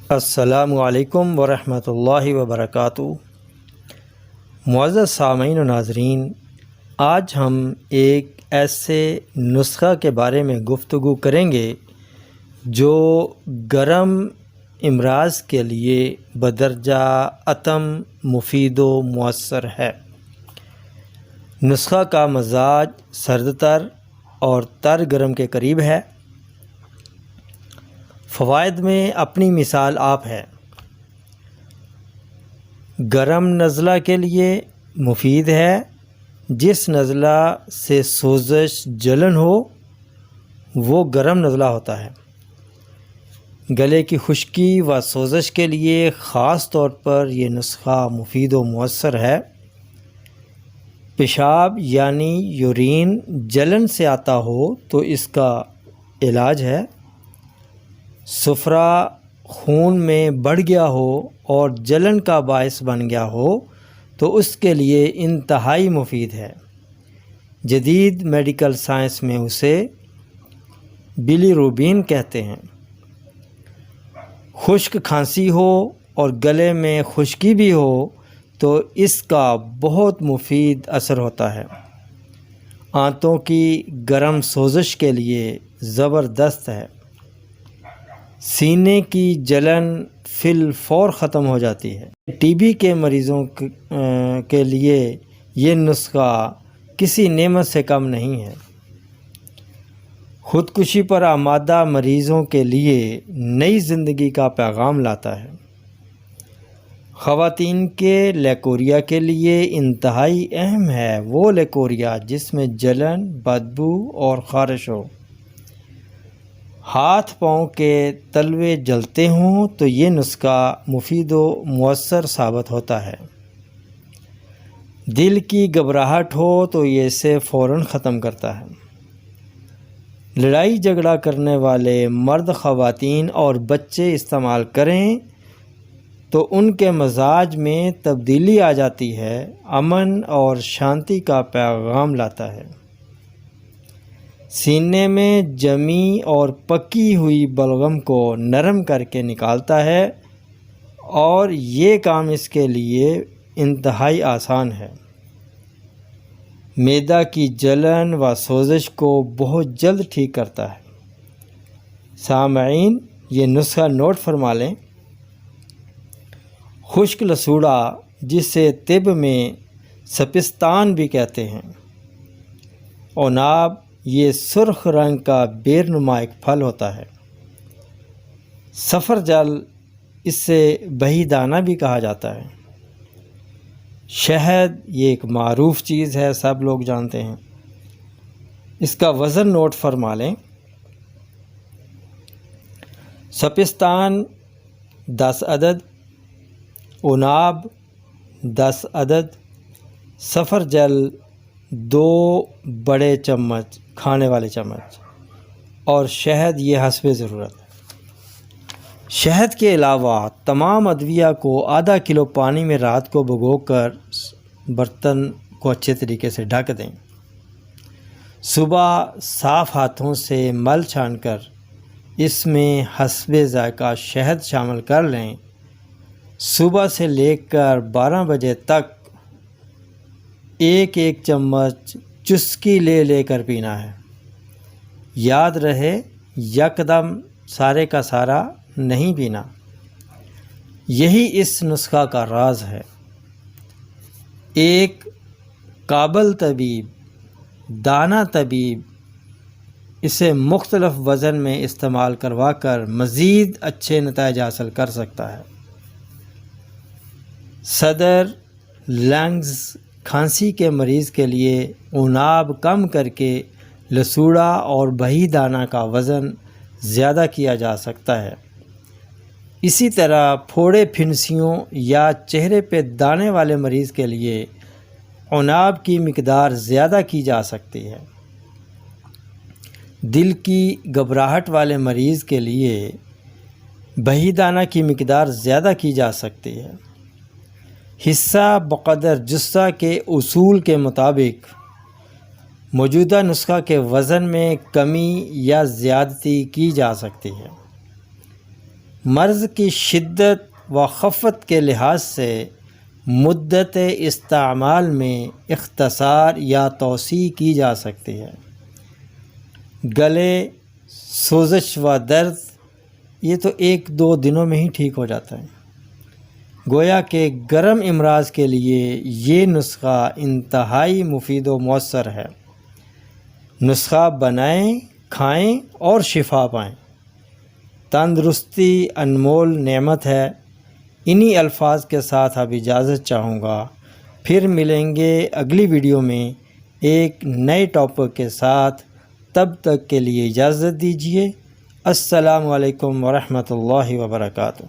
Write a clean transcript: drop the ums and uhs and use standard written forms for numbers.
السلام علیکم ورحمۃ اللہ وبرکاتہ۔ معزز سامعین و ناظرین، آج ہم ایک ایسے نسخہ کے بارے میں گفتگو کریں گے جو گرم امراض کے لیے بدرجہ اتم مفید و مؤثر ہے۔ نسخہ کا مزاج سرد تر اور تر گرم کے قریب ہے۔ فوائد میں اپنی مثال آپ ہے۔ گرم نزلہ کے لیے مفید ہے۔ جس نزلہ سے سوزش جلن ہو وہ گرم نزلہ ہوتا ہے۔ گلے کی خشکی و سوزش کے لیے خاص طور پر یہ نسخہ مفید و مؤثر ہے۔ پیشاب یعنی یورین جلن سے آتا ہو تو اس کا علاج ہے۔ سفرہ خون میں بڑھ گیا ہو اور جلن کا باعث بن گیا ہو تو اس کے لیے انتہائی مفید ہے۔ جدید میڈیکل سائنس میں اسے بلیروبین کہتے ہیں۔ خشک کھانسی ہو اور گلے میں خشکی بھی ہو تو اس کا بہت مفید اثر ہوتا ہے۔ آنتوں کی گرم سوزش کے لیے زبردست ہے۔ سینے کی جلن فی الفور ختم ہو جاتی ہے۔ ٹی بی کے مریضوں کے لیے یہ نسخہ کسی نعمت سے کم نہیں ہے۔ خودکشی پر آمادہ مریضوں کے لیے نئی زندگی کا پیغام لاتا ہے۔ خواتین کے لیکوریا کے لیے انتہائی اہم ہے۔ وہ لیکوریا جس میں جلن، بدبو اور خارش ہو۔ ہاتھ پاؤں کے تلوے جلتے ہوں تو یہ نسخہ مفید و مؤثر ثابت ہوتا ہے۔ دل کی گھبراہٹ ہو تو یہ اسے فوراً ختم کرتا ہے۔ لڑائی جھگڑا کرنے والے مرد، خواتین اور بچے استعمال کریں تو ان کے مزاج میں تبدیلی آ جاتی ہے۔ امن اور شانتی کا پیغام لاتا ہے۔ سینے میں جمی اور پکی ہوئی بلغم کو نرم کر کے نکالتا ہے اور یہ کام اس کے لیے انتہائی آسان ہے۔ معدہ کی جلن و سوزش کو بہت جلد ٹھیک کرتا ہے۔ سامعین، یہ نسخہ نوٹ فرما لیں۔ خشک لسوڑا جسے طب میں سپستان بھی کہتے ہیں۔ عناب یہ سرخ رنگ کا بیر نما ایک پھل ہوتا ہے۔ سفر جل اسے بہی دانہ بھی کہا جاتا ہے۔ شہد یہ ایک معروف چیز ہے، سب لوگ جانتے ہیں۔ اس کا وزن نوٹ فرما لیں۔ سپستان 10 عدد، عناب 10 عدد، سفر جل 2 بڑے چمچ کھانے والے چمچ اور شہد یہ حسب ضرورت ہے۔ شہد کے علاوہ تمام ادویہ کو آدھا کلو پانی میں رات کو بھگو کر برتن کو اچھے طریقے سے ڈھک دیں۔ صبح صاف ہاتھوں سے مل چھان کر اس میں حسب ذائقہ شہد شامل کر لیں۔ صبح سے لے کر 12 بجے تک ایک چمچ چسکی لے کر پینا ہے۔ یاد رہے یکدم سارے کا سارا نہیں پینا۔ یہی اس نسخہ کا راز ہے۔ ایک قابل طبیب، دانا طبیب اسے مختلف وزن میں استعمال کروا کر مزید اچھے نتائج حاصل کر سکتا ہے۔ صدر، لنگز، کھانسی کے مریض کے لیے عناب کم کر کے لسوڑا اور بہی دانہ کا وزن زیادہ کیا جا سکتا ہے۔ اسی طرح پھوڑے پھنسیوں یا چہرے پہ دانے والے مریض کے لیے عناب کی مقدار زیادہ کی جا سکتی ہے۔ دل کی گھبراہٹ والے مریض کے لیے بہی دانہ کی مقدار زیادہ کی جا سکتی ہے۔ حصہ بقدر جثہ کے اصول کے مطابق موجودہ نسخہ کے وزن میں کمی یا زیادتی کی جا سکتی ہے۔ مرض کی شدت و خفت کے لحاظ سے مدت استعمال میں اختصار یا توسیع کی جا سکتی ہے۔ گلے، سوزش و درد یہ تو 1-2 دنوں میں ہی ٹھیک ہو جاتا ہے۔ گویا کہ گرم امراض کے لیے یہ نسخہ انتہائی مفید و مؤثر ہے۔ نسخہ بنائیں، کھائیں اور شفا پائیں۔ تندرستی انمول نعمت ہے۔ انہی الفاظ کے ساتھ اب اجازت چاہوں گا، پھر ملیں گے اگلی ویڈیو میں ایک نئے ٹاپک کے ساتھ۔ تب تک کے لیے اجازت دیجیے۔ السلام علیکم ورحمۃ اللہ وبرکاتہ۔